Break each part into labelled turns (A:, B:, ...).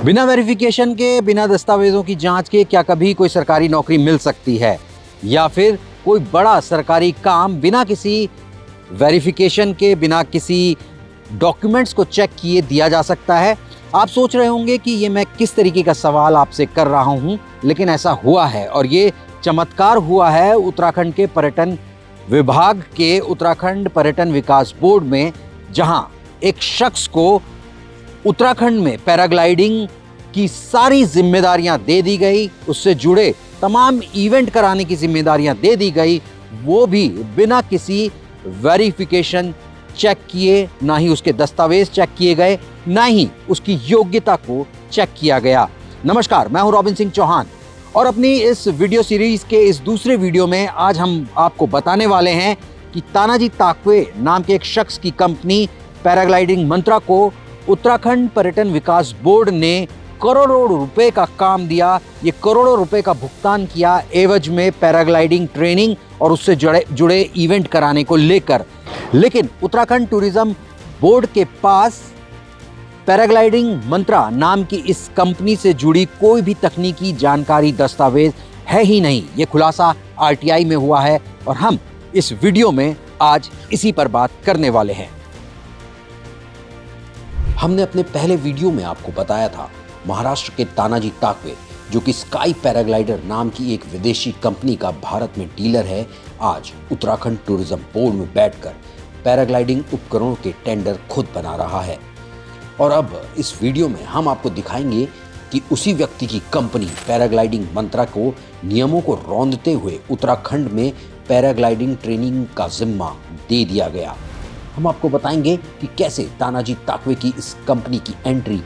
A: बिना वेरिफिकेशन के, बिना दस्तावेजों की जांच के क्या कभी कोई सरकारी नौकरी मिल सकती है? या फिर कोई बड़ा सरकारी काम बिना किसी वेरिफिकेशन के, बिना किसी डॉक्यूमेंट्स को चेक किए दिया जा सकता है? आप सोच रहे होंगे कि ये मैं किस तरीके का सवाल आपसे कर रहा हूं, लेकिन ऐसा हुआ है और ये चमत्कार हुआ है उत्तराखंड के पर्यटन विभाग के उत्तराखंड पर्यटन विकास बोर्ड में, जहां एक शख्स को उत्तराखंड में पैराग्लाइडिंग की सारी जिम्मेदारियां दे दी गई, उससे जुड़े तमाम इवेंट कराने की जिम्मेदारियां दे दी गई, वो भी बिना किसी वेरिफिकेशन चेक किए, ना ही उसके दस्तावेज चेक किए गए, ना ही उसकी योग्यता को चेक किया गया। नमस्कार, मैं हूं रॉबिन सिंह चौहान और अपनी इस वीडियो सीरीज के इस दूसरे वीडियो में आज हम आपको बताने वाले हैं कि तानाजी ताकवे नाम के एक शख्स की कंपनी पैराग्लाइडिंग मंत्रा को उत्तराखंड पर्यटन विकास बोर्ड ने करोड़ों रुपए का काम दिया। ये करोड़ों रुपए का भुगतान किया एवज में पैराग्लाइडिंग ट्रेनिंग और उससे जुड़े इवेंट कराने को लेकर। लेकिन उत्तराखंड टूरिज्म बोर्ड के पास पैराग्लाइडिंग मंत्रा नाम की इस कंपनी से जुड़ी कोई भी तकनीकी जानकारी, दस्तावेज है ही नहीं। ये खुलासा आरटीआई में हुआ है और हम इस वीडियो में आज इसी पर बात करने वाले हैं। हमने अपने पहले वीडियो में आपको बताया था महाराष्ट्र के तानाजी ताकवे, जो कि स्काई पैराग्लाइडर नाम की एक विदेशी कंपनी का भारत में डीलर है, आज उत्तराखंड टूरिज्म बोर्ड में बैठकर पैराग्लाइडिंग उपकरणों के टेंडर खुद बना रहा है। और अब इस वीडियो में हम आपको दिखाएंगे कि उसी व्यक्ति की कंपनी पैराग्लाइडिंग मंत्रा को नियमों को रौंदते हुए उत्तराखंड में पैराग्लाइडिंग ट्रेनिंग का जिम्मा दे दिया गया। हम आपको बताएंगे कि कैसे तानाजी ताकवे की इस कंपनी की एंट्री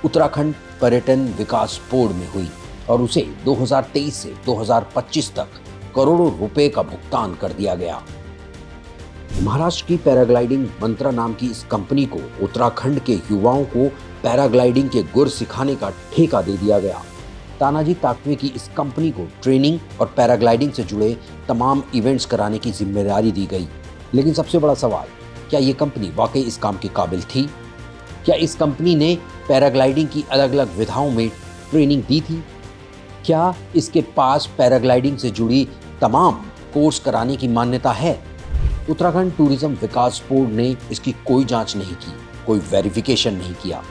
A: उत्तराखंड पर्यटन विकास बोर्ड में हुई और उसे 2023 से 2025 तक करोड़ों रुपए का भुगतान कर दिया गया। महाराष्ट्र की पैराग्लाइडिंग मंत्रा नाम की इस कंपनी को उत्तराखंड के युवाओं को पैराग्लाइडिंग के गुर सिखाने का ठेका दे दिया गया। तानाजी ताकवे की इस कंपनी को ट्रेनिंग और पैराग्लाइडिंग से जुड़े तमाम इवेंट्स कराने की जिम्मेदारी दी गई। लेकिन सबसे बड़ा सवाल, क्या ये कंपनी वाकई इस काम के काबिल थी? क्या इस कंपनी ने पैराग्लाइडिंग की अलग अलग विधाओं में ट्रेनिंग दी थी? क्या इसके पास पैराग्लाइडिंग से जुड़ी तमाम कोर्स कराने की मान्यता है? उत्तराखंड टूरिज्म विकास बोर्ड ने इसकी कोई जांच नहीं की, कोई वेरिफिकेशन नहीं किया।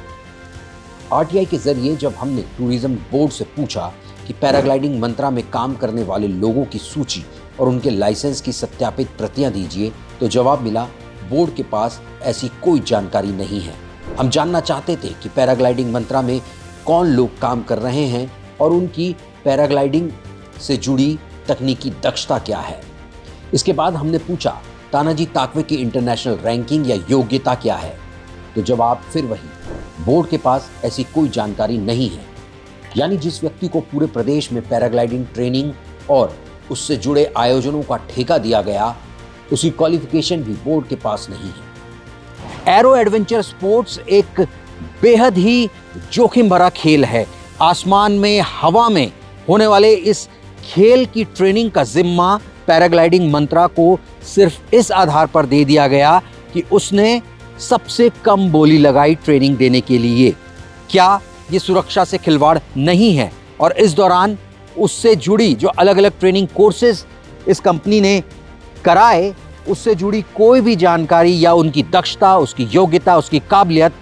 A: आरटीआई के जरिए जब हमने टूरिज्म बोर्ड से पूछा कि पैराग्लाइडिंग मंत्रा में काम करने वाले लोगों की सूची और उनके लाइसेंस की सत्यापित प्रतियां दीजिए, तो जवाब मिला बोर्ड के पास ऐसी कोई जानकारी नहीं है। हम जानना चाहते थे कि पैराग्लाइडिंग मंत्रा में कौन लोग काम कर रहे हैं और उनकी पैराग्लाइडिंग से जुड़ी तकनीकी दक्षता क्या है। इसके बाद हमने पूछा तानाजी ताकवे की इंटरनेशनल रैंकिंग या योग्यता क्या है, तो जवाब फिर वही, बोर्ड के पास ऐसी कोई जानकारी नहीं है। यानी जिस व्यक्ति को पूरे प्रदेश में पैराग्लाइडिंग ट्रेनिंग और उससे जुड़े आयोजनों का ठेका दिया गया, उसकी क्वालिफिकेशन भी बोर्ड के पास नहीं है। एरो एडवेंचर स्पोर्ट्स एक बेहद ही जोखिम भरा खेल है। आसमान में, हवा में होने वाले इस खेल की ट्रेनिंग का जिम्मा पैराग्लाइडिंग मंत्रा को सिर्फ इस आधार पर दे दिया गया कि उसने सबसे कम बोली लगाई ट्रेनिंग देने के लिए। क्या ये सुरक्षा से खिलवाड़ नहीं है? और इस दौरान उससे जुड़ी जो अलग अलग ट्रेनिंग कोर्सेज इस कंपनी ने कराए, उससे जुड़ी कोई भी जानकारी या उनकी दक्षता, उसकी योग्यता, उसकी काबिलियत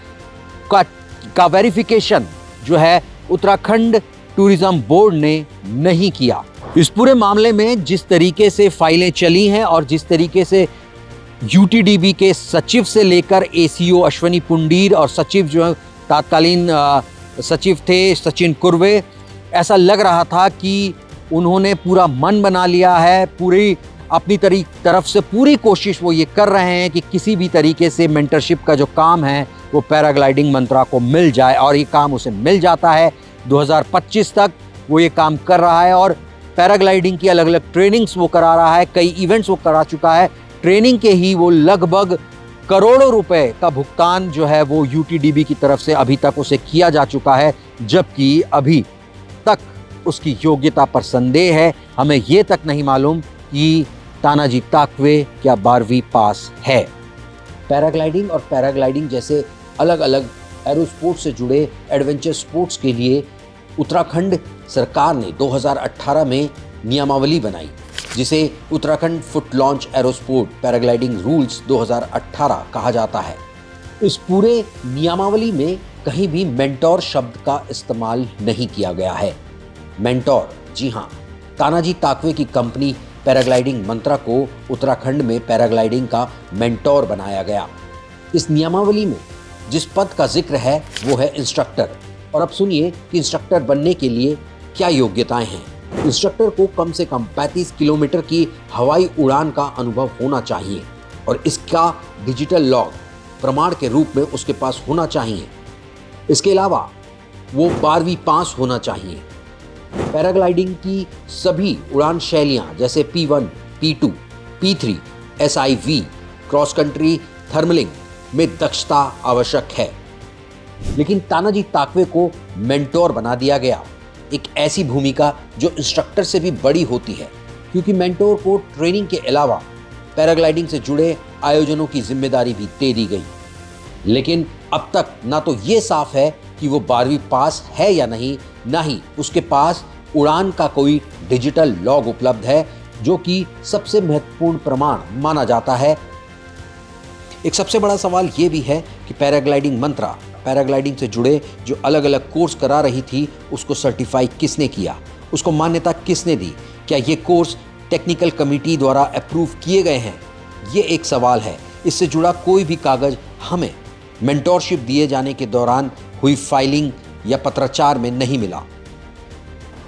A: का वेरिफिकेशन जो है उत्तराखंड टूरिज्म बोर्ड ने नहीं किया। इस पूरे मामले में जिस तरीके से फाइलें चली हैं और जिस तरीके से यूटीडीबी के सचिव से लेकर एसीओ अश्वनी पुंडीर और सचिव जो तत्कालीन सचिव थे सचिन कुर्वे, ऐसा लग रहा था कि उन्होंने पूरा मन बना लिया है, पूरी अपनी तरफ से पूरी कोशिश वो ये कर रहे हैं कि किसी भी तरीके से मेंटरशिप का जो काम है वो पैराग्लाइडिंग मंत्रा को मिल जाए, और ये काम उसे मिल जाता है। 2025 तक वो ये काम कर रहा है और पैराग्लाइडिंग की अलग अलग ट्रेनिंग्स वो करा रहा है, कई इवेंट्स वो करा चुका है। ट्रेनिंग के ही वो लगभग करोड़ों रुपए का भुगतान जो है वो यूटीडीबी की तरफ से अभी तक उसे किया जा चुका है, जबकि अभी तक उसकी योग्यता पर संदेह है। हमें ये तक नहीं मालूम कि तानाजी ताकवे क्या 12वीं पास है। पैराग्लाइडिंग और पैराग्लाइडिंग जैसे अलग अलग एरोस्पोर्ट्स से जुड़े एडवेंचर स्पोर्ट्स के लिए उत्तराखंड सरकार ने 2018 में नियमावली बनाई, जिसे Uttarakhand foot launch aerosport paragliding rules 2018 कहा जाता है। इस पूरे नियमावली में कहीं भी मेंटोर शब्द का इस्तेमाल नहीं किया गया है। मेंटोर, जी हाँ, तानाजी ताकवे की कंपनी पैराग्लाइडिंग मंत्रा को उत्तराखंड में पैराग्लाइडिंग का मेंटोर बनाया गया। इस नियमावली में जिस पद का जिक्र है वो है इंस्ट्रक्टर। और अब सुनिए कि इंस्ट्रक्टर बनने के लिए क्या योग्यताएं हैं। इंस्ट्रक्टर को कम से कम 35 किलोमीटर की हवाई उड़ान का अनुभव होना चाहिए और इसका डिजिटल लॉग प्रमाण के रूप में उसके पास होना चाहिए। इसके अलावा वो 12वीं पास होना चाहिए। पैराग्लाइडिंग की सभी उड़ान शैलियां जैसे P1, P2, P3, SIV, cross country, थर्मलिंग में दक्षता आवश्यक है। लेकिन तानाजी ताकवे को मेंटोर बना दिया गया, एक ऐसी भूमिका जो इंस्ट्रक्टर से भी बड़ी होती है, क्योंकि मेंटोर को ट्रेनिंग के अलावा पैराग्लाइडिंग से जुड़े आयोजनों की जिम्मेदारी भी दे दी गई। लेकिन अब तक ना तो ये साफ है कि वो 12वीं पास है या नहीं, ना ही उसके पास उड़ान का कोई डिजिटल लॉग उपलब्ध है, जो कि सबसे महत्वपूर्ण प्रमाण माना जाता है। एक सबसे बड़ा सवाल ये भी है कि पैराग्लाइडिंग मंत्रा पैराग्लाइडिंग से जुड़े जो अलग अलग कोर्स करा रही थी, उसको सर्टिफाई किसने किया, उसको मान्यता किसने दी, क्या ये कोर्स टेक्निकल कमेटी द्वारा अप्रूव किए गए हैं, ये एक सवाल है। इससे जुड़ा कोई भी कागज हमें मेंटोरशिप दिए जाने के दौरान हुई फाइलिंग या पत्राचार में नहीं मिला।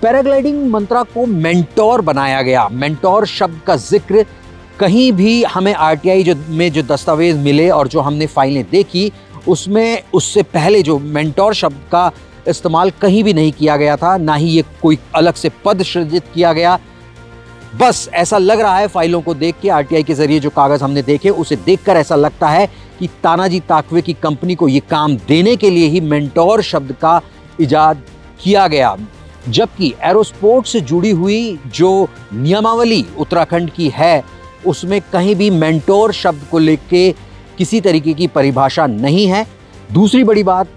A: पैराग्लाइडिंग मंत्रा को मेंटोर बनाया गया। मेंटोर शब्द का जिक्र कहीं भी हमें आरटीआई में जो दस्तावेज मिले और जो हमने फाइलें देखी, उसमें उससे पहले जो मेंटोर शब्द का इस्तेमाल कहीं भी नहीं किया गया था, ना ही ये कोई अलग से पद सृजित किया गया। बस ऐसा लग रहा है फाइलों को देख के, आरटीआई के जरिए जो कागज हमने देखे उसे देखकर ऐसा लगता है कि तानाजी ताकवे की कंपनी को ये काम देने के लिए ही मेंटोर शब्द का इजाद किया गया। जबकि एरोस्पोर्ट्स से जुड़ी हुई जो नियमावली उत्तराखंड की है, उसमें कहीं भी मेंटोर शब्द को लेके किसी तरीके की परिभाषा नहीं है। दूसरी बड़ी बात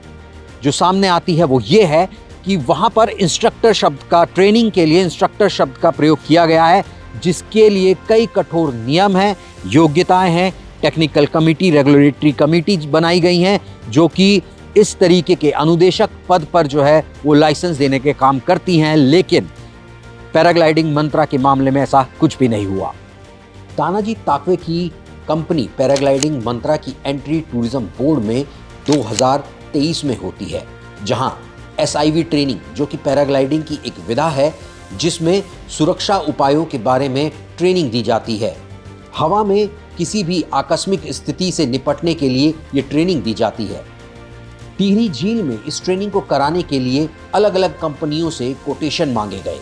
A: जो सामने आती है वो ये है कि वहाँ पर इंस्ट्रक्टर शब्द का, ट्रेनिंग के लिए इंस्ट्रक्टर शब्द का प्रयोग किया गया है, जिसके लिए कई कठोर नियम हैं, योग्यताएं हैं, टेक्निकल कमेटी, रेगुलेटरी कमेटी बनाई गई हैं, जो कि इस तरीके के अनुदेशक पद पर जो है वो लाइसेंस देने के काम करती हैं। लेकिन पैराग्लाइडिंग मंत्रा के मामले में ऐसा कुछ भी नहीं हुआ। तानाजी ताकवे की कंपनी पैराग्लाइडिंग मंत्रा की एंट्री टूरिज्म बोर्ड में 2023 में होती है, जहां SIV ट्रेनिंग, जो कि पैराग्लाइडिंग की एक विधा है जिसमें सुरक्षा उपायों के बारे में ट्रेनिंग दी जाती है। हवा में किसी भी आकस्मिक स्थिति से निपटने के लिए ये ट्रेनिंग दी जाती है। टिहरी झील में इस ट्रेनिंग को कराने के लिए अलग अलग कंपनियों से कोटेशन मांगे गए।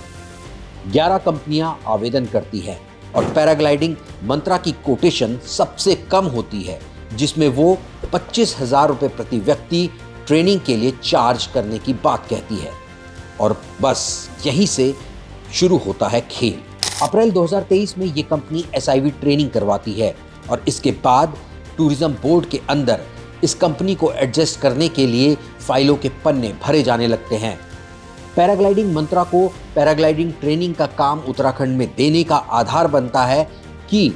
A: 11 कंपनियां आवेदन करती हैं और पैराग्लाइडिंग मंत्रा की कोटेशन सबसे कम होती है, जिसमें वो 25,000 रुपये प्रति व्यक्ति ट्रेनिंग के लिए चार्ज करने की बात कहती है। और बस यहीं से शुरू होता है खेल। अप्रैल 2023 में ये कंपनी SIV ट्रेनिंग करवाती है और इसके बाद टूरिज्म बोर्ड के अंदर इस कंपनी को एडजस्ट करने के लिए फाइलों के पन्ने भरे जाने लगते हैं। पैराग्लाइडिंग मंत्रा को पैराग्लाइडिंग ट्रेनिंग का काम उत्तराखंड में देने का आधार बनता है कि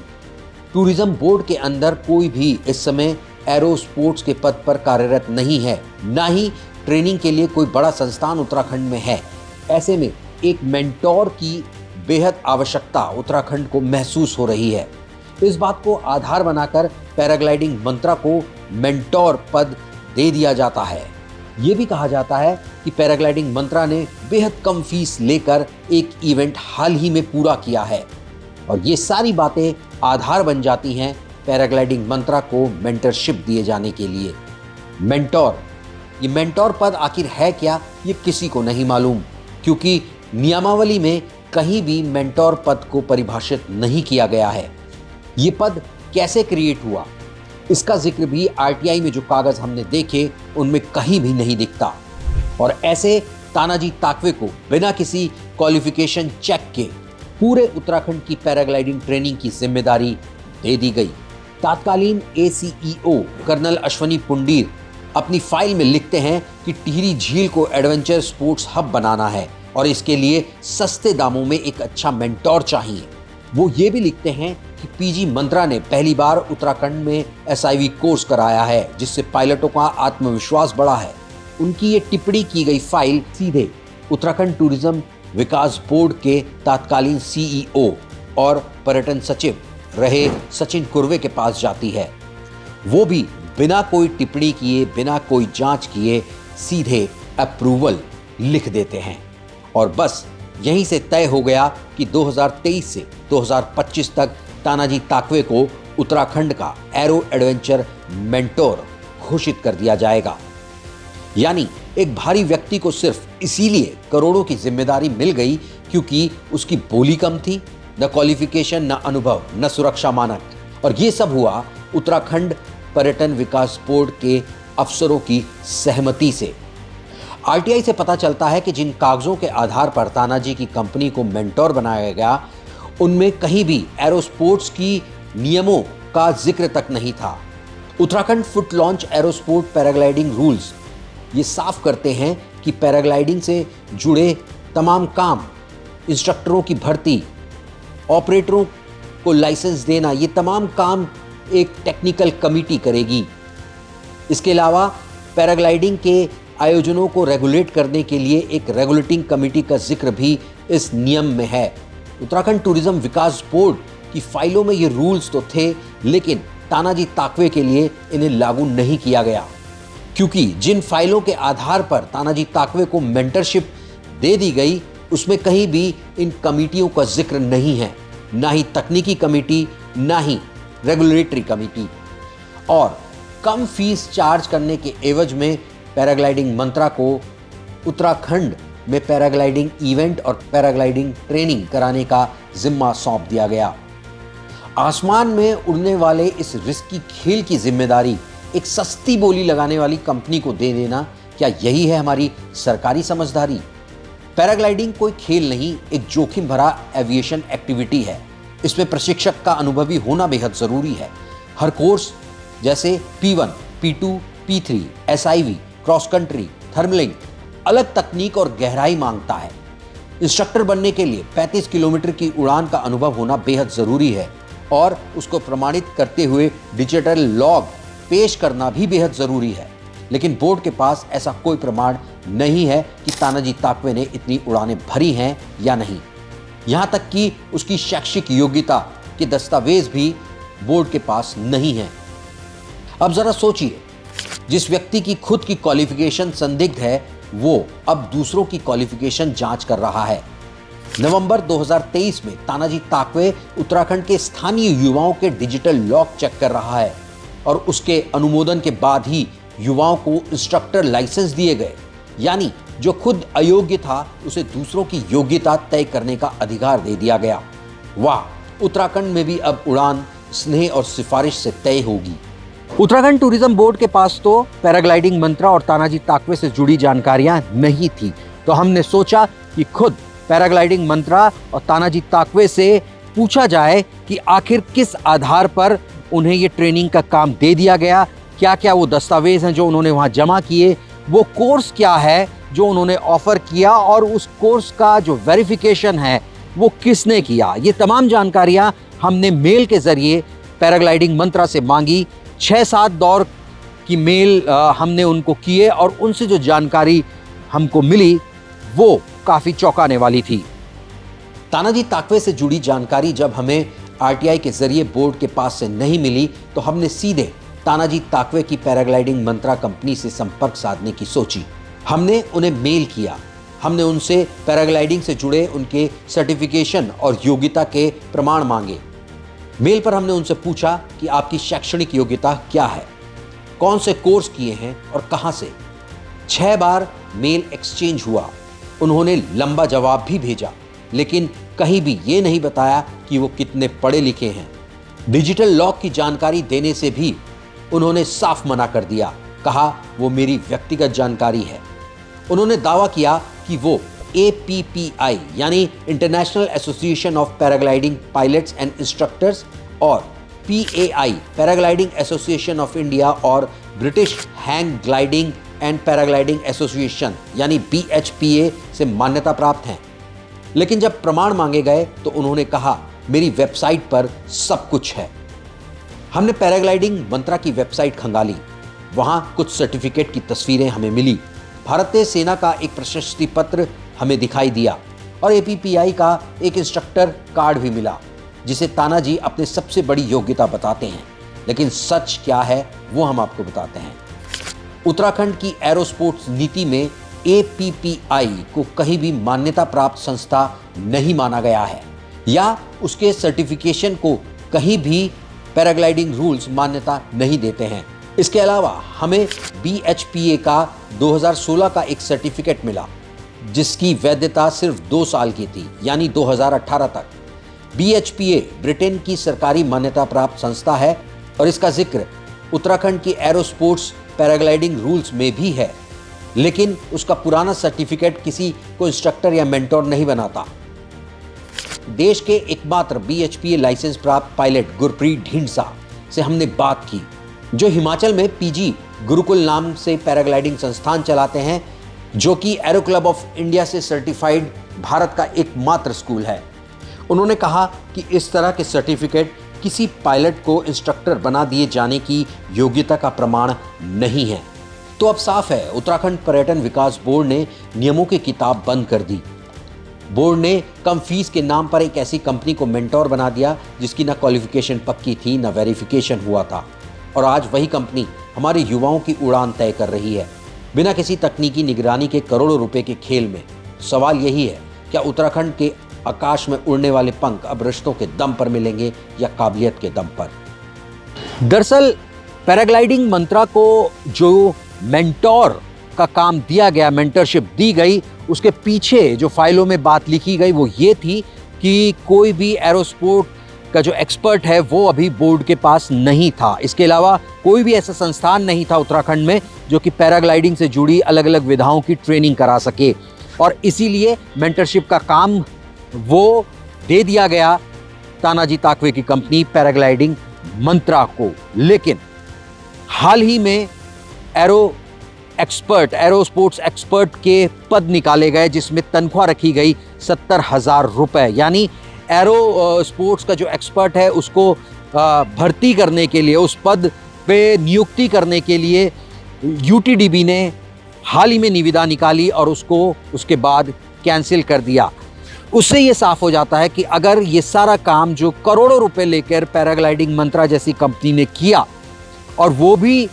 A: टूरिज्म बोर्ड के अंदर कोई भी इस समय एरो स्पोर्ट्स के पद पर कार्यरत नहीं है, ना ही ट्रेनिंग के लिए कोई बड़ा संस्थान उत्तराखंड में है। ऐसे में एक मेंटोर की बेहद आवश्यकता उत्तराखंड को महसूस हो रही है। इस बात को आधार बनाकर पैराग्लाइडिंग मंत्रा को मेंटोर पद दे दिया जाता है। ये भी कहा जाता है कि पैराग्लाइडिंग मंत्रा ने बेहद कम फीस लेकर एक इवेंट हाल ही में पूरा किया है और ये सारी बातें आधार बन जाती हैं पैराग्लाइडिंग मंत्रा को मेंटरशिप दिए जाने के लिए। मेंटोर, ये मेंटोर पद आखिर है क्या, ये किसी को नहीं मालूम, क्योंकि नियमावली में कहीं भी मेंटोर पद को परिभाषित नहीं किया गया है। ये पद कैसे क्रिएट हुआ, इसका जिक्र भी आरटीआई में जो कागज हमने देखे उनमें कहीं भी नहीं दिखता। और ऐसे तानाजी ताकवे को बिना किसी क्वालिफिकेशन चेक के पूरे उत्तराखंड की पैराग्लाइडिंग ट्रेनिंग की जिम्मेदारी दे दी गई। तत्कालीन ACEO कर्नल अश्वनी पुंडीर अपनी फाइल में लिखते हैं कि टिहरी झील को एडवेंचर स्पोर्ट्स हब बनाना है और इसके लिए सस्ते दामों में एक अच्छा मेंटोर चाहिए। वो ये भी लिखते हैं कि पीजी मंत्रा ने पहली बार उत्तराखंड में एसआईवी कोर्स कराया है, जिससे पायलटों का आत्मविश्वास बढ़ा है। उनकी ये टिप्पणी की गई फाइल सीधे उत्तराखंड टूरिज्म विकास बोर्ड के तत्कालीन सीईओ और पर्यटन सचिव रहे सचिन कुर्वे के पास जाती है। वो भी बिना कोई टिप्पणी किए, बिना कोई जांच किए सीधे अप्रूवल लिख देते हैं और बस यहीं से तय हो गया कि 2023 से 2025 तक तानाजी ताकवे को उत्तराखंड का एरो एडवेंचर मेंटोर घोषित कर दिया जाएगा। यानी एक भारी व्यक्ति को सिर्फ इसीलिए करोड़ों की जिम्मेदारी मिल गई क्योंकि उसकी बोली कम थी, न क्वालिफिकेशन, न अनुभव, न सुरक्षा मानक। और ये सब हुआ उत्तराखंड पर्यटन विकास बोर्ड के अफसरों की सहमति से। आरटीआई से पता चलता है कि जिन कागजों के आधार पर तानाजी की कंपनी को मेंटोर बनाया गया, उनमें कहीं भी एरोस्पोर्ट्स की नियमों का जिक्र तक नहीं था। Uttarakhand foot launch aerosport paragliding rules ये साफ करते हैं कि पैराग्लाइडिंग से जुड़े तमाम काम, इंस्ट्रक्टरों की भर्ती, ऑपरेटरों को लाइसेंस देना, ये तमाम काम एक टेक्निकल कमेटी करेगी। इसके अलावा पैराग्लाइडिंग के आयोजनों को रेगुलेट करने के लिए एक रेगुलेटिंग कमेटी का जिक्र भी इस नियम में है। उत्तराखंड टूरिज्म विकास बोर्ड की फाइलों में ये रूल्स तो थे, लेकिन तानाजी ताकवे के लिए इन्हें लागू नहीं किया गया क्योंकि जिन फाइलों के आधार पर तानाजी ताकवे को मेंटरशिप दे दी गई, उसमें कहीं भी इन कमेटियों का जिक्र नहीं है, ना ही तकनीकी कमेटी, ना ही रेगुलेटरी कमेटी। और कम फीस चार्ज करने के एवज में पैराग्लाइडिंग मंत्रा को उत्तराखंड में पैराग्लाइडिंग इवेंट और पैराग्लाइडिंग ट्रेनिंग कराने का जिम्मा सौंप दिया गया। आसमान में उड़ने वाले इस रिस्की खेल की जिम्मेदारी एक सस्ती बोली लगाने वाली कंपनी को दे देना, क्या यही है हमारी सरकारी समझदारी? पैराग्लाइडिंग कोई खेल नहीं, एक जोखिम भरा एविएशन एक्टिविटी है। इसमें प्रशिक्षक का अनुभवी होना बेहद जरूरी है। हर कोर्स जैसे P1, P2, P3, SIV, cross country, थर्मलिंग अलग तकनीक और गहराई मांगता है। इंस्ट्रक्टर बनने के लिए 35 किलोमीटर की उड़ान का अनुभव होना बेहद जरूरी है और उसको प्रमाणित करते हुए डिजिटल लॉग पेश करना भी बेहद जरूरी है। लेकिन बोर्ड के पास ऐसा कोई प्रमाण नहीं है कि तानाजी ताकवे ने इतनी उड़ानें भरी हैं या नहीं। यहां तक कि उसकी शैक्षिक योग्यता के दस्तावेज भी बोर्ड के पास नहीं है। अब जरा सोचिए, जिस व्यक्ति की खुद की क्वालिफिकेशन संदिग्ध है, वो अब दूसरों की क्वालिफिकेशन जांच कर रहा है। नवंबर 2023 में तानाजी ताकवे उत्तराखंड के स्थानीय युवाओं के डिजिटल लॉक चेक कर रहा है और उसके अनुमोदन के बाद ही युवाओं को इंस्ट्रक्टर लाइसेंस दिए गए। यानी जो खुद अयोग्य था, उसे दूसरों की योग्यता तय करने का अधिकार दे दिया गया। वाह, उत्तराखंड में भी अब उड़ान स्नेह और सिफारिश से तय होगी। उत्तराखंड टूरिज्म बोर्ड के पास तो पैराग्लाइडिंग मंत्रा और तानाजी ताकवे से जुड़ी जानकारियां नहीं थी, तो हमने सोचा कि खुद पैराग्लाइडिंग मंत्रा और तानाजी ताकवे से पूछा जाए कि आखिर किस आधार पर उन्हें ये ट्रेनिंग का काम दे दिया गया, क्या क्या वो दस्तावेज हैं जो उन्होंने वहां जमा किए, वो कोर्स क्या है जो उन्होंने ऑफर किया और उस कोर्स का जो वेरिफिकेशन है वो किसने किया। ये तमाम जानकारियां हमने मेल के जरिए पैराग्लाइडिंग मंत्रा से मांगी। 6-7 दौर की मेल हमने उनको किए और उनसे जो जानकारी हमको मिली वो काफ़ी चौंकाने वाली थी। तानाजी ताकवे से जुड़ी जानकारी जब हमें आरटीआई के जरिए बोर्ड के पास से नहीं मिली, तो हमने सीधे तानाजी ताकवे की पैराग्लाइडिंग मंत्रा कंपनी से संपर्क साधने की सोची। हमने उन्हें मेल किया, हमने उनसे पैराग्लाइडिंग से जुड़े उनके सर्टिफिकेशन और योग्यता के प्रमाण मांगे। मेल पर हमने उनसे पूछा कि आपकी शैक्षणिक योग्यता क्या है, कौन से कोर्स किए हैं और कहां से। 6 बार मेल एक्सचेंज हुआ। उन्होंने लंबा जवाब भी भेजा, लेकिन कहीं भी ये नहीं बताया कि वो कितने पढ़े लिखे हैं। डिजिटल लॉक की जानकारी देने से भी उन्होंने साफ मना कर दिया, कहा वो मेरी व्यक्तिगत जानकारी है। उन्होंने दावा किया कि वो APPI यानी international association of paragliding pilots and instructors और PAI paragliding association of India और British hang gliding and paragliding association यानी BHPA से मान्यता प्राप्त हैं। लेकिन जब प्रमाण मांगे गए तो उन्होंने कहा मेरी वेबसाइट पर सब कुछ है। हमने पैराग्लाइडिंग मंत्रा की वेबसाइट खंगाली, वहां कुछ सर्टिफिकेट की तस्वीरें हमें मिली। भारतीय सेना का एक प्रशस्ति पत्र हमें दिखाई दिया और APPI का एक इंस्ट्रक्टर कार्ड भी मिला, जिसे तानाजी अपने सबसे बड़ी योग्यता बताते हैं। लेकिन सच क्या है वो हम आपको बताते हैं। उत्तराखंड की एरोस्पोर्ट्स नीति में APPI को कहीं भी मान्यता प्राप्त संस्था नहीं माना गया है या उसके सर्टिफिकेशन को कहीं भी पैराग्लाइडिंग रूल्स मान्यता नहीं देते हैं। इसके अलावा हमें BHPA का 2016 का एक सर्टिफिकेट मिला, जिसकी वैधता सिर्फ 2 साल की थी, यानी 2018 तक। BHPA ब्रिटेन की सरकारी मान्यता प्राप्त संस्था है और इसका जिक्र उत्तराखंड की एरोस्पोर्ट्स पैराग्लाइडिंग रूल्स में भी है, लेकिन उसका पुराना सर्टिफिकेट किसी को इंस्ट्रक्टर या मेंटोर नहीं बनाता। देश के एकमात्र BHPA लाइसेंस प्राप्त पायलट गुरप्रीत ढींढसा से हमने बात की, जो हिमाचल में PG गुरुकुल नाम से पैराग्लाइडिंग संस्थान चलाते हैं, जो कि एरो क्लब ऑफ इंडिया से सर्टिफाइड भारत का एकमात्र स्कूल है। उन्होंने कहा कि इस तरह के सर्टिफिकेट किसी पायलट को इंस्ट्रक्टर बना दिए जाने की योग्यता का प्रमाण नहीं है। तो अब साफ है, उत्तराखंड पर्यटन विकास बोर्ड ने नियमों की किताब बंद कर दी। बोर्ड ने कम फीस के नाम पर एक ऐसी कंपनी को मेंटोर बना दिया जिसकी ना क्वालिफिकेशन पक्की थी, ना वेरिफिकेशन हुआ था, और आज वही कंपनी हमारे युवाओं की उड़ान तय कर रही है बिना किसी तकनीकी निगरानी के करोड़ों रुपए के खेल में। सवाल यही है, क्या उत्तराखंड के आकाश में उड़ने वाले पंख अब रिश्तों के दम पर मिलेंगे या काबिलियत के दम पर? दरअसल पैराग्लाइडिंग मंत्रा को जो मेंटोर का काम दिया गया, मेंटरशिप दी गई, उसके पीछे जो फाइलों में बात लिखी गई वो ये थी कि कोई भी एरोस्पोर्ट का जो एक्सपर्ट है वो अभी बोर्ड के पास नहीं था। इसके अलावा कोई भी ऐसा संस्थान नहीं था उत्तराखंड में जो कि पैराग्लाइडिंग से जुड़ी अलग अलग विधाओं की ट्रेनिंग करा सके, और इसीलिए मेंटरशिप का काम वो दे दिया गया तानाजी ताकवे की कंपनी पैराग्लाइडिंग मंत्रा को। लेकिन हाल ही में एरोस्पोर्ट्स एक्सपर्ट के पद निकाले गए, जिसमें तनख्वाह रखी गई 70,000 रुपए, यानी एरो स्पोर्ट्स का जो एक्सपर्ट है उसको भर्ती करने के लिए, उस पद पे नियुक्ति करने के लिए UTDB ने हाल ही में निविदा निकाली और उसको उसके बाद कैंसिल कर दिया। उससे ये साफ हो जाता है कि अगर ये सारा काम जो करोड़ों रुपए लेकर पैराग्लाइडिंग मंत्रा जैसी कंपनी ने किया, और वो भी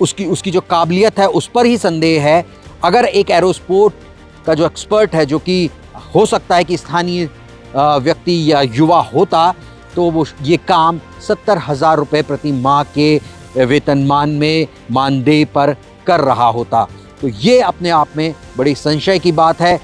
A: उसकी जो काबिलियत है उस पर ही संदेह है, अगर एक एरोस्पोर्ट का जो एक्सपर्ट है, जो कि हो सकता है कि स्थानीय व्यक्ति या युवा होता, तो वो ये काम 70,000 रुपये प्रति माह के वेतनमान में मानदेय पर कर रहा होता। तो ये अपने आप में बड़ी संशय की बात है।